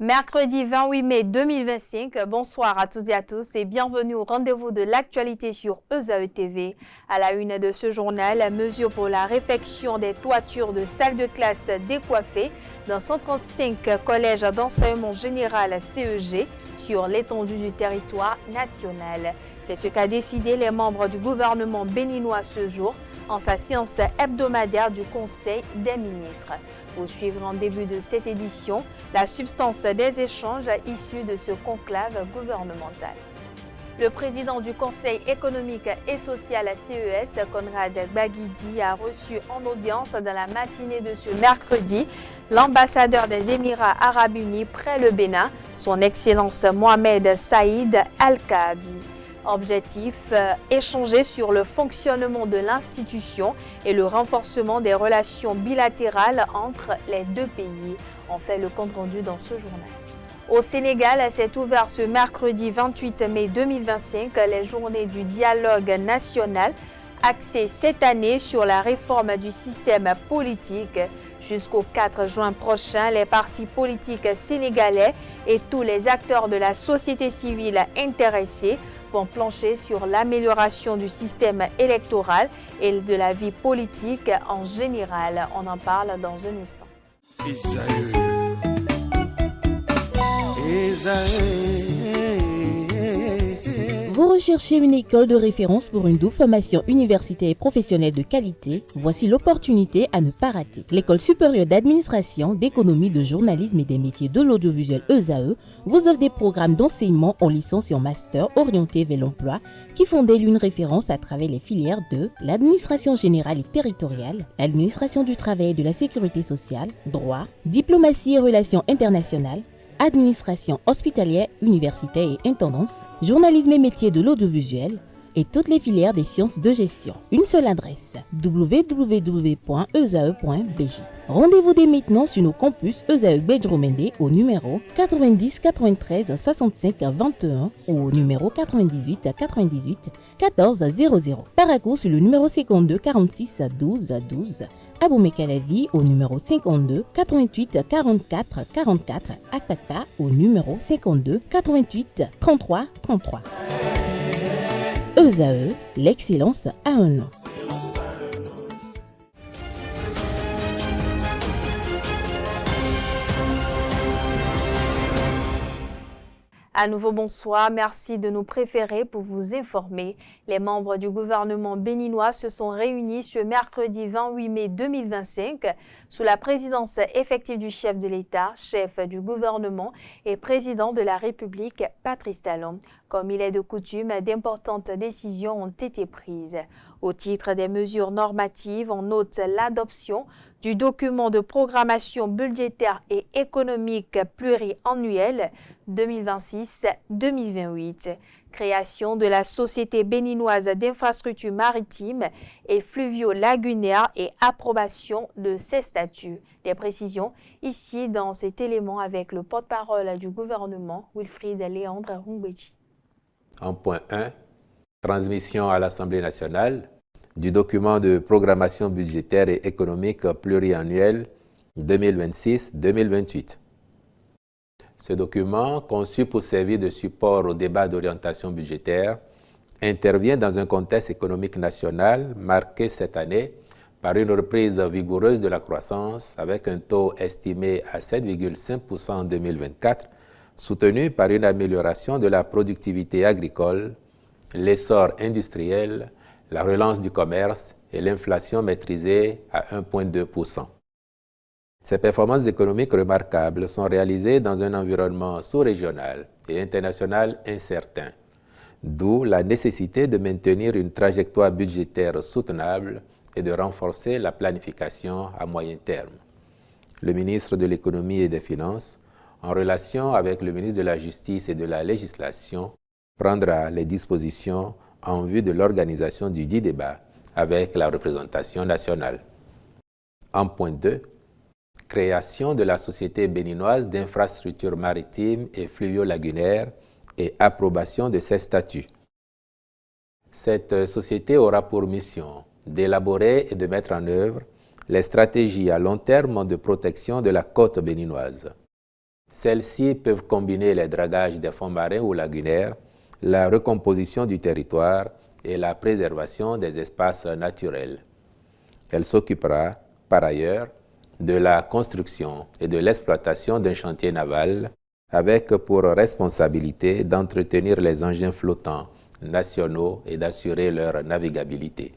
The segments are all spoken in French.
Mercredi 28 mai 2025, bonsoir à tous et à tous et bienvenue au rendez-vous de l'actualité sur ESAE TV. À la une de ce journal, mesure pour la réfection des toitures de salles de classe décoiffées dans 135 collèges d'enseignement général CEG sur l'étendue du territoire national. C'est ce qu'a décidé les membres du gouvernement béninois ce jour en sa séance hebdomadaire du Conseil des ministres. Vous suivrez en début de cette édition la substance des échanges issus de ce conclave gouvernemental. Le président du Conseil économique et social CES, Conrad Baguidi, a reçu en audience dans la matinée de ce mercredi l'ambassadeur des Émirats arabes unis près le Bénin, son Excellence Mohamed Saïd Al-Kaabi. Objectif, échanger sur le fonctionnement de l'institution et le renforcement des relations bilatérales entre les deux pays. On fait le compte-rendu dans ce journal. Au Sénégal, s'est ouvert ce mercredi 28 mai 2025 les journées du dialogue national axées cette année sur la réforme du système politique. Jusqu'au 4 juin prochain, les partis politiques sénégalais et tous les acteurs de la société civile intéressés vont plancher sur l'amélioration du système électoral et de la vie politique en général. On en parle dans un instant. Vous recherchez une école de référence pour une double formation universitaire et professionnelle de qualité? Voici l'opportunité à ne pas rater. L'École supérieure d'administration, d'économie, de journalisme et des métiers de l'audiovisuel ESAE vous offre des programmes d'enseignement en licence et en master orientés vers l'emploi qui font d'elle une référence à travers les filières de l'administration générale et territoriale, l'administration du travail et de la sécurité sociale, droit, diplomatie et relations internationales, administration hospitalière, universitaire et intendance, journalisme et métiers de l'audiovisuel et toutes les filières des sciences de gestion. Une seule adresse, www.esae.bj. Rendez-vous dès maintenant sur nos campus ESAE Bedjromende au numéro 90 93 65 21 ou au numéro 98 98 14 00. Paracourt sur le numéro 52 46 12 12. Aboumé-Calavi au numéro 52 88 44 44. Akpata au numéro 52 88 33 33. ESAE, l'excellence a un nom. À nouveau, bonsoir. Merci de nous préférer pour vous informer. Les membres du gouvernement béninois se sont réunis ce mercredi 28 mai 2025 sous la présidence effective du chef de l'État, chef du gouvernement et président de la République, Patrice Talon. Comme il est de coutume, d'importantes décisions ont été prises. Au titre des mesures normatives, on note l'adoption du document de programmation budgétaire et économique pluriannuel 2026-2028, création de la Société béninoise d'infrastructures maritimes et fluvio-lagunaires et approbation de ses statuts. Des précisions ici dans cet élément avec le porte-parole du gouvernement, Wilfried Léandre Rungwechi. En point 1, transmission à l'Assemblée nationale du document de programmation budgétaire et économique pluriannuel 2026-2028. Ce document, conçu pour servir de support au débat d'orientation budgétaire, intervient dans un contexte économique national marqué cette année par une reprise vigoureuse de la croissance avec un taux estimé à 7,5% en 2024, soutenu par une amélioration de la productivité agricole, l'essor industriel, la relance du commerce et l'inflation maîtrisée à 1,2%. Ces performances économiques remarquables sont réalisées dans un environnement sous-régional et international incertain, d'où la nécessité de maintenir une trajectoire budgétaire soutenable et de renforcer la planification à moyen terme. Le ministre de l'Économie et des Finances, en relation avec le ministre de la Justice et de la Législation, prendra les dispositions en vue de l'organisation du dit débat avec la représentation nationale. En point 2, création de la Société béninoise d'infrastructures maritimes et fluvio-lagunaires et approbation de ses statuts. Cette société aura pour mission d'élaborer et de mettre en œuvre les stratégies à long terme de protection de la côte béninoise. Celles-ci peuvent combiner les dragages des fonds marins ou lagunaires, la recomposition du territoire et la préservation des espaces naturels. Elle s'occupera, par ailleurs, de la construction et de l'exploitation d'un chantier naval avec pour responsabilité d'entretenir les engins flottants nationaux et d'assurer leur navigabilité.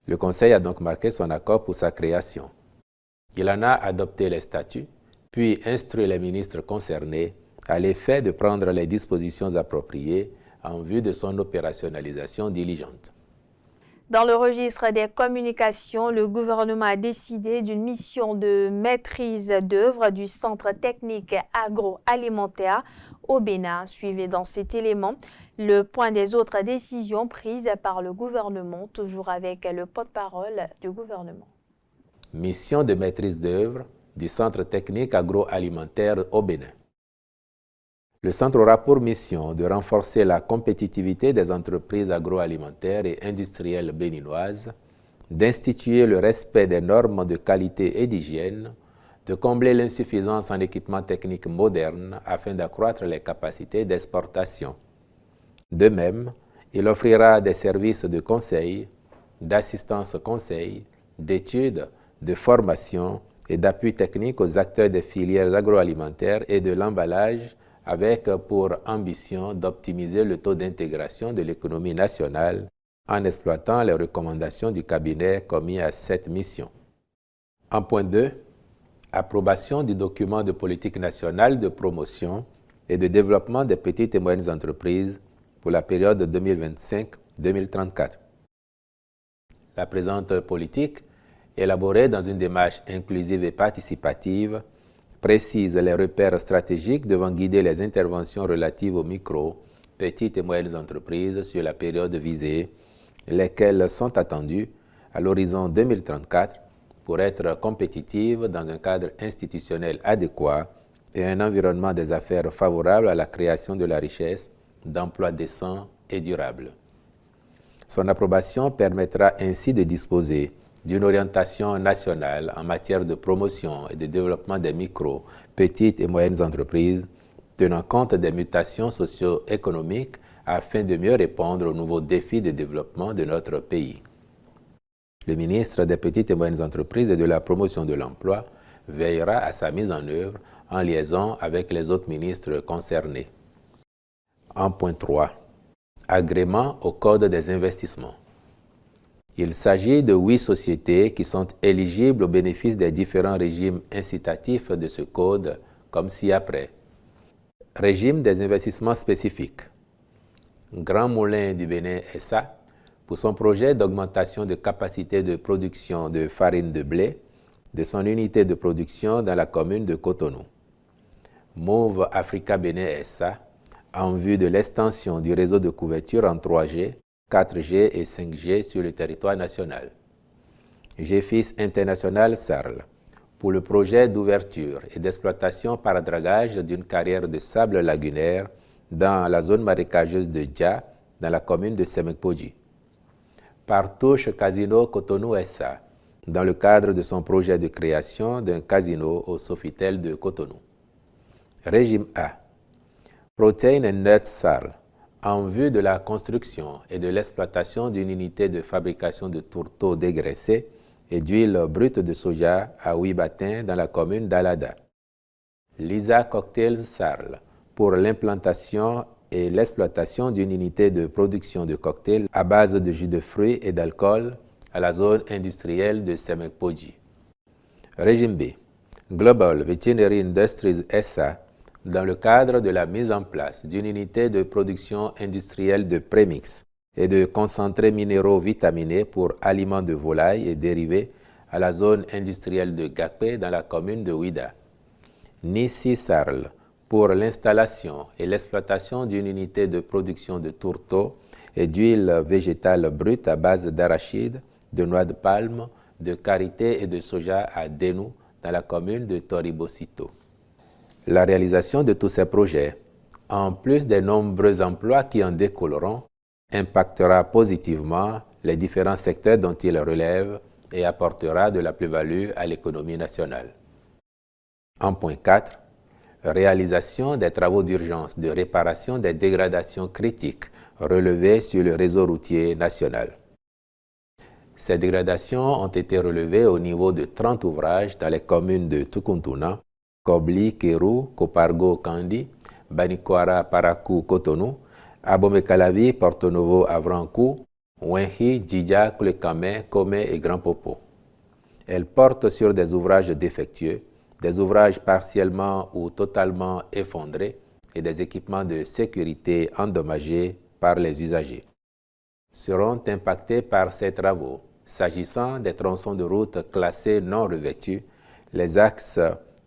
Le Conseil a donc marqué son accord pour sa création. Il en a adopté les statuts, puis instruit les ministres concernés à l'effet de prendre les dispositions appropriées en vue de son opérationnalisation diligente. Dans le registre des communications, le gouvernement a décidé d'une mission de maîtrise d'œuvre du Centre technique agroalimentaire au Bénin. Suivez dans cet élément le point des autres décisions prises par le gouvernement, toujours avec le porte-parole du gouvernement. Mission de maîtrise d'œuvre du Centre technique agroalimentaire au Bénin. Le centre aura pour mission de renforcer la compétitivité des entreprises agroalimentaires et industrielles béninoises, d'instituer le respect des normes de qualité et d'hygiène, de combler l'insuffisance en équipements techniques modernes afin d'accroître les capacités d'exportation. De même, il offrira des services de conseil, d'assistance conseil, d'études, de formation et d'appui technique aux acteurs des filières agroalimentaires et de l'emballage, avec pour ambition d'optimiser le taux d'intégration de l'économie nationale en exploitant les recommandations du cabinet commis à cette mission. En point 2, approbation du document de politique nationale de promotion et de développement des petites et moyennes entreprises pour la période 2025-2034. La présente politique, élaborée dans une démarche inclusive et participative, précise les repères stratégiques devant guider les interventions relatives aux micro, petites et moyennes entreprises sur la période visée, lesquelles sont attendues à l'horizon 2034 pour être compétitives dans un cadre institutionnel adéquat et un environnement des affaires favorable à la création de la richesse, d'emplois décents et durables. Son approbation permettra ainsi de disposer d'une orientation nationale en matière de promotion et de développement des micro, petites et moyennes entreprises, tenant compte des mutations socio-économiques afin de mieux répondre aux nouveaux défis de développement de notre pays. Le ministre des Petites et Moyennes Entreprises et de la Promotion de l'Emploi veillera à sa mise en œuvre en liaison avec les autres ministres concernés. En point 3, agrément au Code des investissements. Il s'agit de 8 sociétés qui sont éligibles au bénéfice des différents régimes incitatifs de ce code, comme ci-après. Régime des investissements spécifiques. Grand Moulin du Bénin SA, pour son projet d'augmentation de capacité de production de farine de blé de son unité de production dans la commune de Cotonou. Mauve Africa Bénin SA, en vue de l'extension du réseau de couverture en 3G, 4G et 5G sur le territoire national. GFIS International Sarl, pour le projet d'ouverture et d'exploitation par dragage d'une carrière de sable lagunaire dans la zone marécageuse de Dja, dans la commune de Semekpoji. Partouche Casino Cotonou SA, dans le cadre de son projet de création d'un casino au Sofitel de Cotonou. Régime A. Protein and Nut Sarl, en vue de la construction et de l'exploitation d'une unité de fabrication de tourteaux dégraissés et d'huile brute de soja à Ouibatin dans la commune d'Alada. Lisa Cocktails Sarl, pour l'implantation et l'exploitation d'une unité de production de cocktails à base de jus de fruits et d'alcool à la zone industrielle de Semekpoji. Régime B. Global Veterinary Industries SA, dans le cadre de la mise en place d'une unité de production industrielle de prémix et de concentrés minéraux vitaminés pour aliments de volailles et dérivés à la zone industrielle de Gakpe dans la commune de Ouida. Nissi Sarl, pour l'installation et l'exploitation d'une unité de production de tourteaux et d'huile végétale brute à base d'arachide, de noix de palme, de karité et de soja à Denou dans la commune de Toribosito. La réalisation de tous ces projets, en plus des nombreux emplois qui en découleront, impactera positivement les différents secteurs dont ils relèvent et apportera de la plus-value à l'économie nationale. En point 4, réalisation des travaux d'urgence de réparation des dégradations critiques relevées sur le réseau routier national. Ces dégradations ont été relevées au niveau de 30 ouvrages dans les communes de Tukuntuna, Kobli, Kéru, Kopargo, Kandi, Banikwara, Parakou, Cotonou, Abomey-Calavi, Porto Novo, Avrankou, Wenhi, Djidja, Koulekame, Kome et Grand Popo. Elles portent sur des ouvrages défectueux, des ouvrages partiellement ou totalement effondrés et des équipements de sécurité endommagés par les usagers. Seront impactés par ces travaux, s'agissant des tronçons de route classés non revêtus, les axes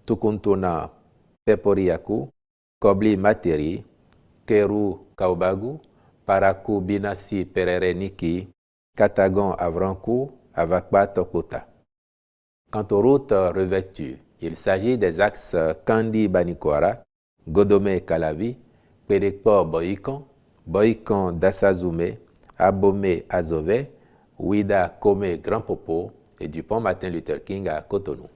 Tukuntuna-Peporiaku, Kobli-Materi, Kéru-Kaubagu, Parakou-Binassi-Perere-Niki, Katagon-Avrankou, Avakba-Tokota. Quant aux routes revêtues, il s'agit des axes Kandi-Banikwara, Godome-Calavi, Pédekpor-Boyikon, Boyikon-Dassazoumé, Abomey-Azové, Ouida-Kome-Grand Popo et du pont Martin Luther King à Cotonou.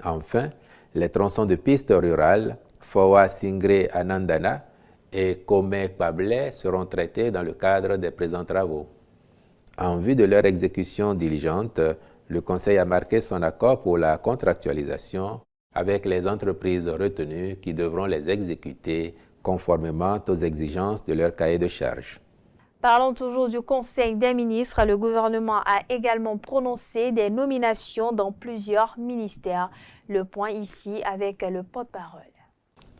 Enfin, les tronçons de pistes rurales, Fowa-Singré-Anandana et Kome-Kpablé seront traités dans le cadre des présents travaux. En vue de leur exécution diligente, le Conseil a marqué son accord pour la contractualisation avec les entreprises retenues qui devront les exécuter conformément aux exigences de leur cahier de charges. Parlons toujours du Conseil des ministres. Le gouvernement a également prononcé des nominations dans plusieurs ministères. Le point ici avec le porte-parole.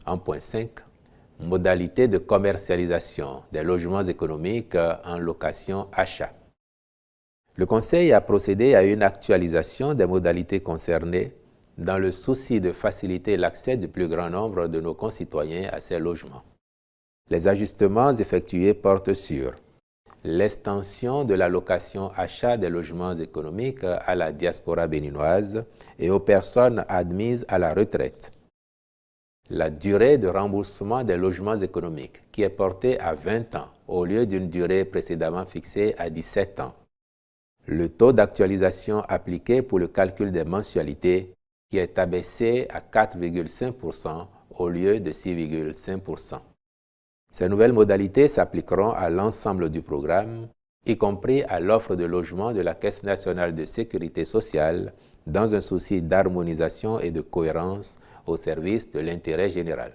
En point 5, modalité de commercialisation des logements économiques en location-achat. Le Conseil a procédé à une actualisation des modalités concernées dans le souci de faciliter l'accès du plus grand nombre de nos concitoyens à ces logements. Les ajustements effectués portent sur l'extension de la location-achat des logements économiques à la diaspora béninoise et aux personnes admises à la retraite. La durée de remboursement des logements économiques qui est portée à 20 ans au lieu d'une durée précédemment fixée à 17 ans. Le taux d'actualisation appliqué pour le calcul des mensualités qui est abaissé à 4,5% au lieu de 6,5%. Ces nouvelles modalités s'appliqueront à l'ensemble du programme, y compris à l'offre de logement de la Caisse nationale de sécurité sociale, dans un souci d'harmonisation et de cohérence au service de l'intérêt général.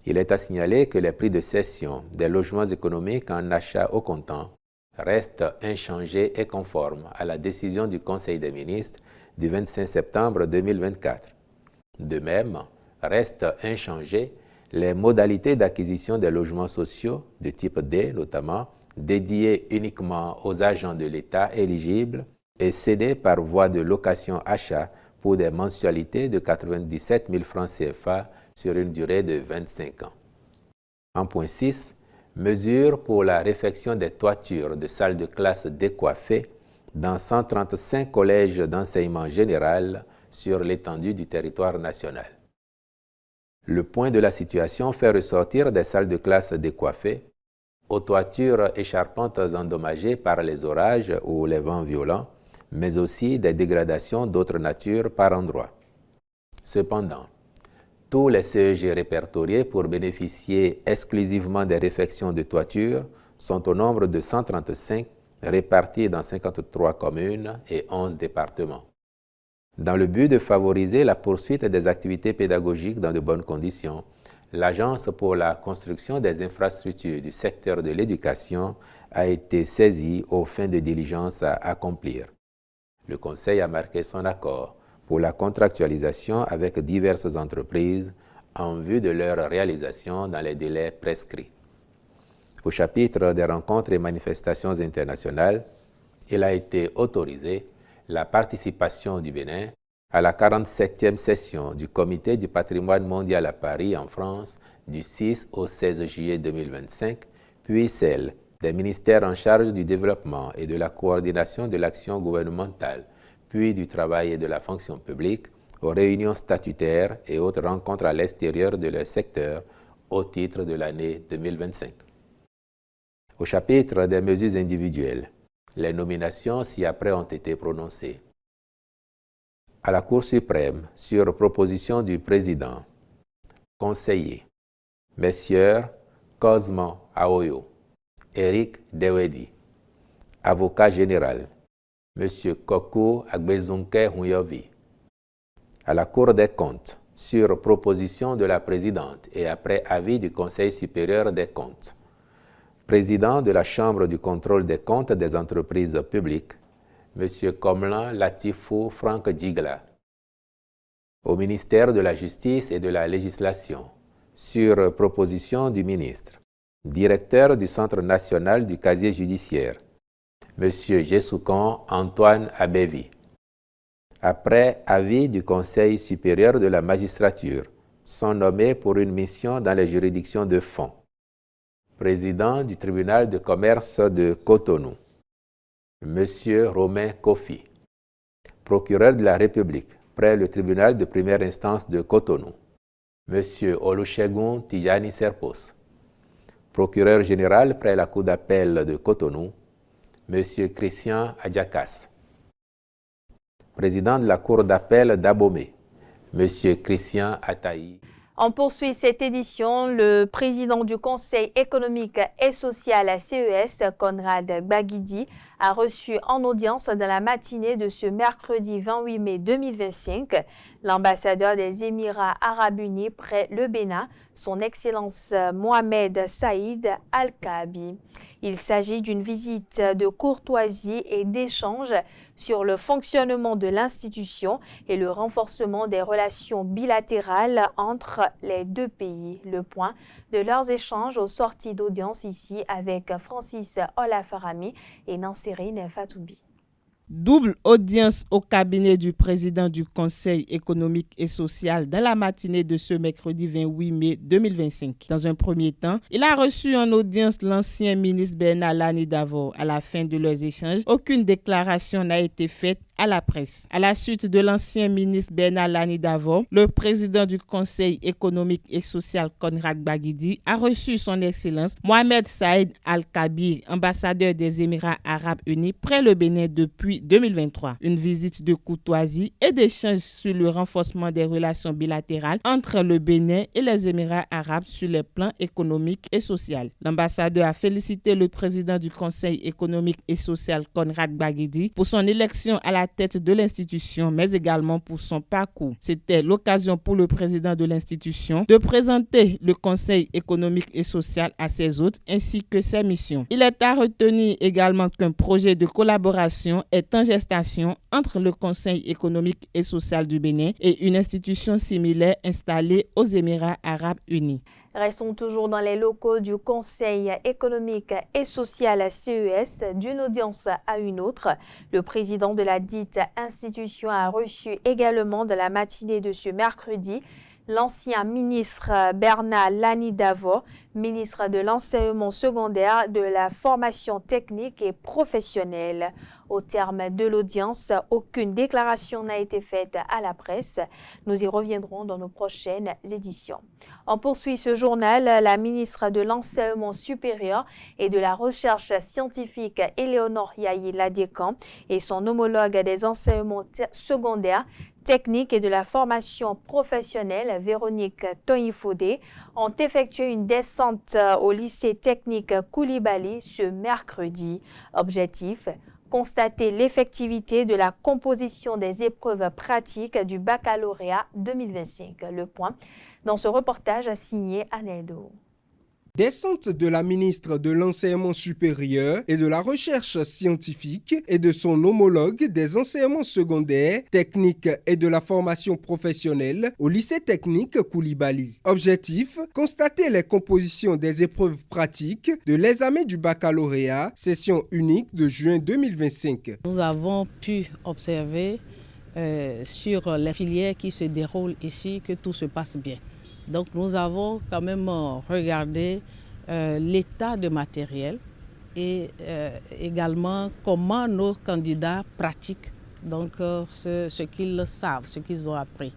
Il est à signaler que les prix de cession des logements économiques en achat au comptant restent inchangés et conformes à la décision du Conseil des ministres du 25 septembre 2024. De même, restent inchangées les modalités d'acquisition des logements sociaux de type D, notamment, dédiés uniquement aux agents de l'État éligibles et cédés par voie de location-achat pour des mensualités de 97 000 francs CFA sur une durée de 25 ans. En point 6, mesures pour la réfection des toitures de salles de classe décoiffées dans 135 collèges d'enseignement général sur l'étendue du territoire national. Le point de la situation fait ressortir des salles de classe décoiffées, aux toitures écharpantes endommagées par les orages ou les vents violents, mais aussi des dégradations d'autres natures par endroits. Cependant, tous les CEG répertoriés pour bénéficier exclusivement des réfections de toiture sont au nombre de 135 répartis dans 53 communes et 11 départements. Dans le but de favoriser la poursuite des activités pédagogiques dans de bonnes conditions, l'Agence pour la construction des infrastructures du secteur de l'éducation a été saisie aux fins de diligence à accomplir. Le Conseil a marqué son accord pour la contractualisation avec diverses entreprises en vue de leur réalisation dans les délais prescrits. Au chapitre des rencontres et manifestations internationales, il a été autorisé la participation du Bénin à la 47e session du Comité du patrimoine mondial à Paris, en France, du 6 au 16 juillet 2025, puis celle des ministères en charge du développement et de la coordination de l'action gouvernementale, puis du travail et de la fonction publique, aux réunions statutaires et autres rencontres à l'extérieur de leur secteur au titre de l'année 2025. Au chapitre des mesures individuelles, les nominations ci-après ont été prononcées. À la Cour suprême, sur proposition du président, Conseillers: Messieurs Cosmo Aoyo, Eric Dewedi. Avocat général: Monsieur Kokou Agbezunke Huyovi. À la Cour des comptes, sur proposition de la présidente et après avis du Conseil supérieur des comptes. Président de la Chambre du contrôle des comptes des entreprises publiques, Monsieur Komlan Latifou Franck Djigla. Au ministère de la Justice et de la Législation, sur proposition du ministre. Directeur du Centre national du casier judiciaire, Monsieur Jessoukon Antoine Abévi. Après avis du Conseil supérieur de la magistrature, sont nommés pour une mission dans les juridictions de fond. Président du tribunal de commerce de Cotonou, Monsieur Romain Kofi. Procureur de la République près le tribunal de première instance de Cotonou, Monsieur Olusegun Tijani Serpos. Procureur général près la Cour d'appel de Cotonou, Monsieur Christian Adjakas. Président de la Cour d'appel d'Abomey, Monsieur Christian Ataï. On poursuit cette édition. Le président du Conseil économique et social à CES, Conrad Gbagidi, a reçu en audience dans la matinée de ce mercredi 28 mai 2025 l'ambassadeur des Émirats arabes unis près le Bénin, son Excellence Mohamed Saïd Al-Kaabi. Il s'agit d'une visite de courtoisie et d'échange sur le fonctionnement de l'institution et le renforcement des relations bilatérales entre les deux pays. Le point de leurs échanges aux sorties d'audience ici avec Francis Olafarami et Nansérine Fatoubi. Double audience au cabinet du président du Conseil économique et social dans la matinée de ce mercredi 28 mai 2025. Dans un premier temps, il a reçu en audience l'ancien ministre Bernard Lani Davor. À la fin de leurs échanges, aucune déclaration n'a été faite à la presse. À la suite de l'ancien ministre Bernard Lani Davor, le président du Conseil économique et social Conrad Gbagidi a reçu son Excellence Mohamed Saïd Al-Kaabi, ambassadeur des Émirats arabes unis près le Bénin depuis 2023. Une visite de courtoisie et d'échange sur le renforcement des relations bilatérales entre le Bénin et les Émirats arabes sur les plans économiques et sociaux. L'ambassadeur a félicité le président du Conseil économique et social Conrad Gbagidi pour son élection à la tête de l'institution, mais également pour son parcours. C'était l'occasion pour le président de l'institution de présenter le Conseil économique et social à ses hôtes ainsi que ses missions. Il est à retenir également qu'un projet de collaboration est en gestation entre le Conseil économique et social du Bénin et une institution similaire installée aux Émirats arabes unis. Restons toujours dans les locaux du Conseil économique et social CES, d'une audience à une autre. Le président de la dite institution a reçu également de la matinée de ce mercredi l'ancien ministre Bernard Lani Davor, ministre de l'enseignement secondaire, de la formation technique et professionnelle. Au terme de l'audience, aucune déclaration n'a été faite à la presse. Nous y reviendrons dans nos prochaines éditions. On poursuit ce journal. La ministre de l'enseignement supérieur et de la recherche scientifique, Éléonore Yahi Ladiekan, et son homologue des enseignements secondaires, technique et de la formation professionnelle, Véronique Toyifodé, ont effectué une descente au lycée technique Koulibaly ce mercredi. Objectif: constater l'effectivité de la composition des épreuves pratiques du baccalauréat 2025. Le point dans ce reportage signé Anedo. Descente de la ministre de l'Enseignement supérieur et de la Recherche scientifique et de son homologue des enseignements secondaires, techniques et de la formation professionnelle au lycée technique Koulibaly. Objectif: constater les compositions des épreuves pratiques de l'examen du baccalauréat, session unique de juin 2025. Nous avons pu observer sur les filières qui se déroulent ici que tout se passe bien. Donc nous avons quand même regardé l'état de matériel et également comment nos candidats pratiquent donc, ce qu'ils savent, ce qu'ils ont appris.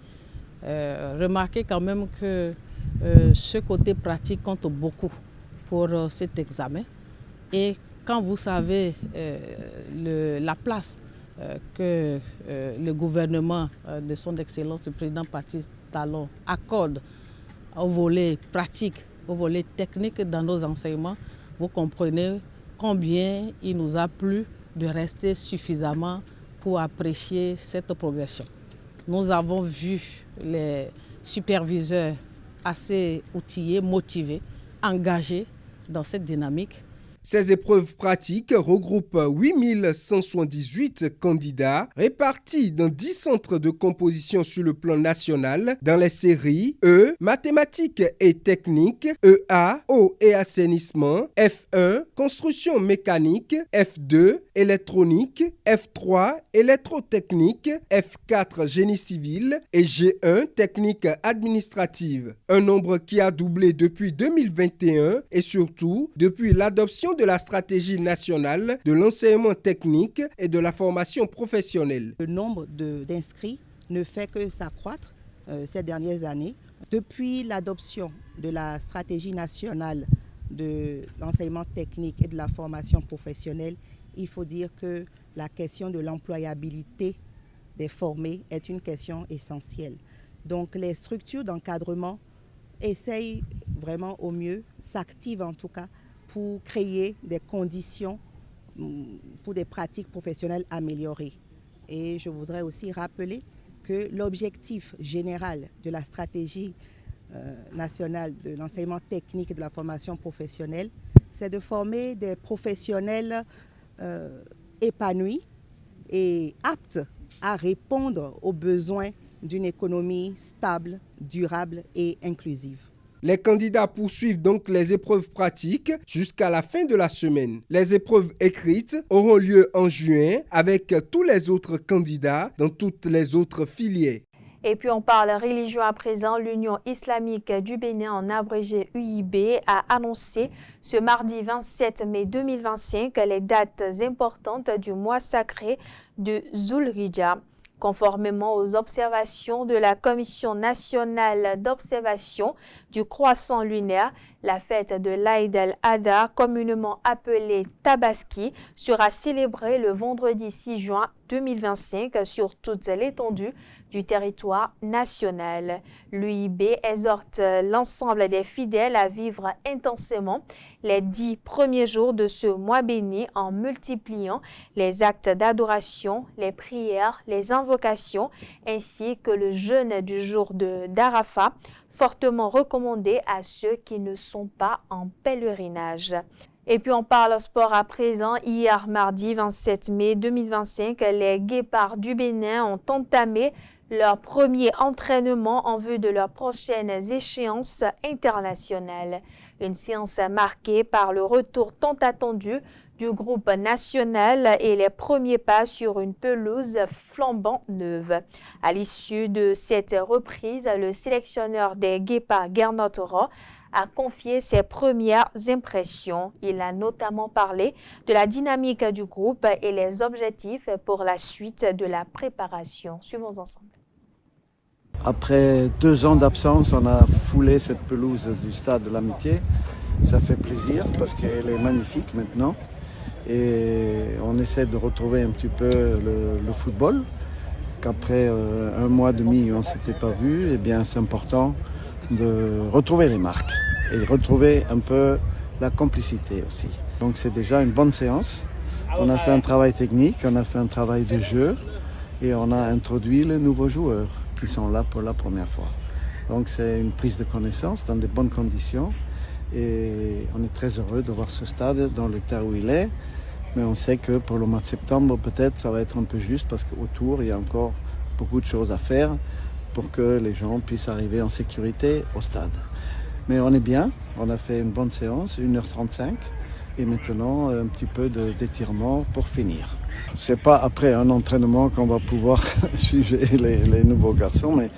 Remarquez quand même que ce côté pratique compte beaucoup pour cet examen. Et quand vous savez la place que le gouvernement de son Excellence, le président Patrice Talon, accorde au volet pratique, au volet technique dans nos enseignements, vous comprenez combien il nous a plu de rester suffisamment pour apprécier cette progression. Nous avons vu les superviseurs assez outillés, motivés, engagés dans cette dynamique. Ces épreuves pratiques regroupent 8178 candidats répartis dans 10 centres de composition sur le plan national dans les séries E, mathématiques et techniques, EA, eau et assainissement, F1, construction mécanique, F2, électronique, F3, électrotechnique, F4, génie civil et G1, technique administrative. Un nombre qui a doublé depuis 2021 et surtout depuis l'adoption de la stratégie nationale de l'enseignement technique et de la formation professionnelle. Le nombre d'inscrits ne fait que s'accroître ces dernières années. Depuis l'adoption de la stratégie nationale de l'enseignement technique et de la formation professionnelle, il faut dire que la question de l'employabilité des formés est une question essentielle. Donc les structures d'encadrement essayent vraiment au mieux, s'activent en tout cas, pour créer des conditions pour des pratiques professionnelles améliorées. Et je voudrais aussi rappeler que l'objectif général de la stratégie nationale de l'enseignement technique et de la formation professionnelle, c'est de former des professionnels épanouis et aptes à répondre aux besoins d'une économie stable, durable et inclusive. Les candidats poursuivent donc les épreuves pratiques jusqu'à la fin de la semaine. Les épreuves écrites auront lieu en juin avec tous les autres candidats dans toutes les autres filières. Et puis on parle religion à présent. L'Union islamique du Bénin, en abrégé UIB, a annoncé ce mardi 27 mai 2025 les dates importantes du mois sacré de Zulhijja. Conformément aux observations de la Commission nationale d'observation du croissant lunaire, la fête de l'Aïd el-Adha, communément appelée Tabaski, sera célébrée le vendredi 6 juin 2025 sur toute l'étendue du territoire national. L'UIB exhorte l'ensemble des fidèles à vivre intensément les 10 premiers jours de ce mois béni en multipliant les actes d'adoration, les prières, les invocations ainsi que le jeûne du jour d'Arafat, fortement recommandé à ceux qui ne sont pas en pèlerinage. Et puis on parle sport à présent. Hier mardi 27 mai 2025, les Guépards du Bénin ont entamé leur premier entraînement en vue de leurs prochaines échéances internationales. Une séance marquée par le retour tant attendu du groupe national et les premiers pas sur une pelouse flambant neuve. À l'issue de cette reprise, le sélectionneur des Guépards, Gernot Roy, a confié ses premières impressions. Il a notamment parlé de la dynamique du groupe et les objectifs pour la suite de la préparation. Suivons ensemble. Après 2 ans d'absence, on a foulé cette pelouse du stade de l'Amitié. Ça fait plaisir parce qu'elle est magnifique maintenant. Et on essaie de retrouver un petit peu le football. Qu'après 1 mois et demi, on ne s'était pas vu. Eh bien, c'est important de retrouver les marques et retrouver un peu la complicité aussi. Donc c'est déjà une bonne séance. On a fait un travail technique, on a fait un travail de jeu et on a introduit les nouveaux joueurs qui sont là pour la première fois. Donc c'est une prise de connaissance dans de bonnes conditions et on est très heureux de voir ce stade dans l'état où il est. Mais on sait que pour le mois de septembre, peut-être ça va être un peu juste parce qu'autour, il y a encore beaucoup de choses à faire pour que les gens puissent arriver en sécurité au stade. Mais on est bien, on a fait une bonne séance, 1h35, et maintenant un petit peu d'étirement pour finir. C'est pas après un entraînement qu'on va pouvoir juger les nouveaux garçons, mais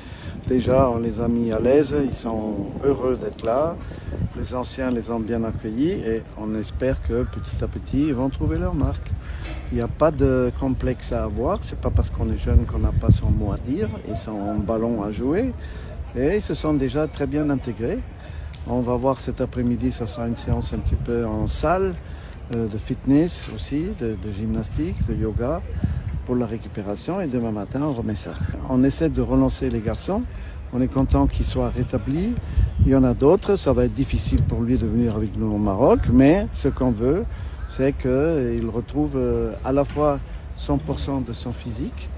déjà on les a mis à l'aise, ils sont heureux d'être là, les anciens les ont bien accueillis et on espère que petit à petit ils vont trouver leur marque. Il n'y a pas de complexe à avoir, c'est pas parce qu'on est jeune qu'on n'a pas son mot à dire et son ballon à jouer. Et ils se sont déjà très bien intégrés. On va voir cet après-midi, ça sera une séance un petit peu en salle, de fitness aussi, de gymnastique, de yoga pour la récupération et demain matin on remet ça. On essaie de relancer les garçons, on est content qu'ils soient rétablis Il y en a d'autres, ça va être difficile pour lui de venir avec nous au Maroc, mais ce qu'on veut, c'est qu'il retrouve à la fois 100% de son physique,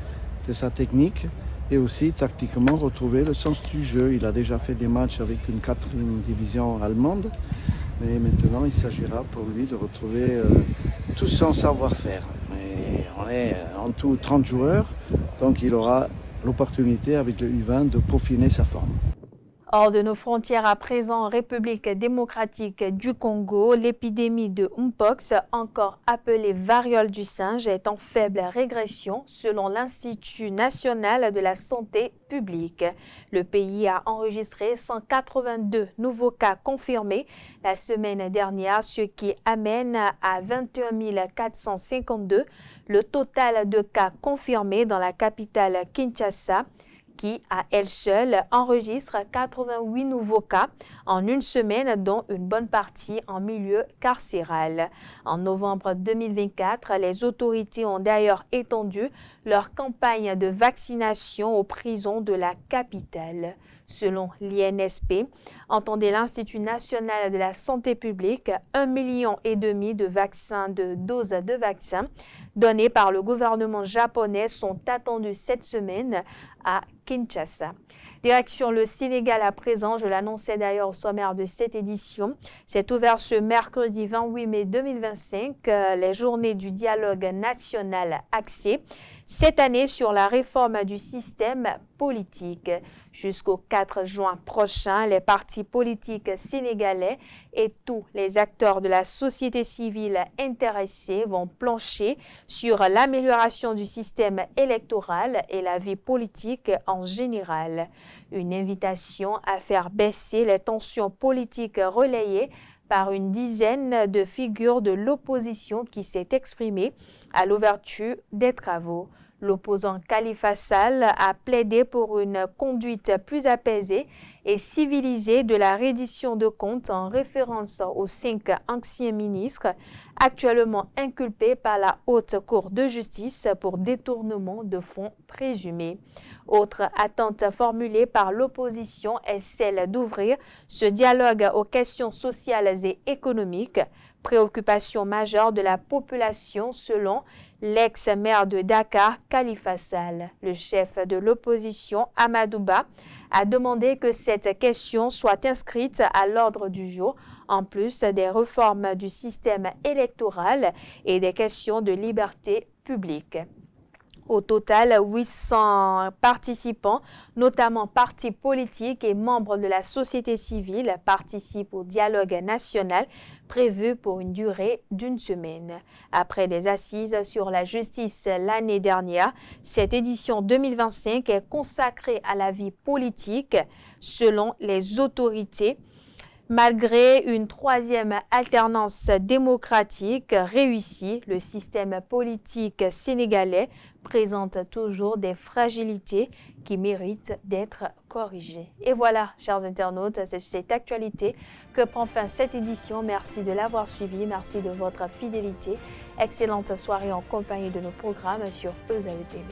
de sa technique, et aussi tactiquement retrouver le sens du jeu. Il a déjà fait des matchs avec une 4e division allemande, mais maintenant il s'agira pour lui de retrouver tout son savoir-faire. Mais on est en tout 30 joueurs, donc il aura l'opportunité avec le U20 de peaufiner sa forme. Hors de nos frontières à présent, en République démocratique du Congo, l'épidémie de Mpox, encore appelée variole du singe, est en faible régression selon l'Institut national de la santé publique. Le pays a enregistré 182 nouveaux cas confirmés la semaine dernière, ce qui amène à 21 452 le total de cas confirmés dans la capitale Kinshasa, qui, à elle seule, enregistre 88 nouveaux cas en une semaine, dont une bonne partie en milieu carcéral. En novembre 2024, les autorités ont d'ailleurs étendu leur campagne de vaccination aux prisons de la capitale. Selon l'INSP, entendez l'Institut national de la santé publique, 1,5 million de doses de vaccins données par le gouvernement japonais sont attendus cette semaine à Kinshasa. Direction le Sénégal à présent, je l'annonçais d'ailleurs au sommaire de cette édition. C'est ouvert ce mercredi 28 mai 2025, les journées du dialogue national axé cette année sur la réforme du système politique. Jusqu'au 4 juin prochain, les partis politiques sénégalais et tous les acteurs de la société civile intéressés vont plancher sur l'amélioration du système électoral et la vie politique en général. Une invitation à faire baisser les tensions politiques relayées par une dizaine de figures de l'opposition qui s'est exprimée à l'ouverture des travaux. L'opposant Khalifa Sall a plaidé pour une conduite plus apaisée et civilisée de la reddition de comptes en référence aux 5 anciens ministres actuellement inculpés par la Haute Cour de justice pour détournement de fonds présumés. Autre attente formulée par l'opposition est celle d'ouvrir ce dialogue aux questions sociales et économiques, préoccupation majeure de la population selon l'ex-maire de Dakar, Khalifa Sall. Le chef de l'opposition, Amadou Ba, a demandé que cette question soit inscrite à l'ordre du jour, en plus des réformes du système électoral et des questions de liberté publique. Au total, 800 participants, notamment partis politiques et membres de la société civile, participent au dialogue national prévu pour une durée d'une semaine. Après des assises sur la justice l'année dernière, cette édition 2025 est consacrée à la vie politique selon les autorités. Malgré une 3e alternance démocratique réussie, le système politique sénégalais présente toujours des fragilités qui méritent d'être corrigées. Et voilà, chers internautes, c'est cette actualité que prend fin cette édition. Merci de l'avoir suivi, merci de votre fidélité. Excellente soirée en compagnie de nos programmes sur EZAE TV.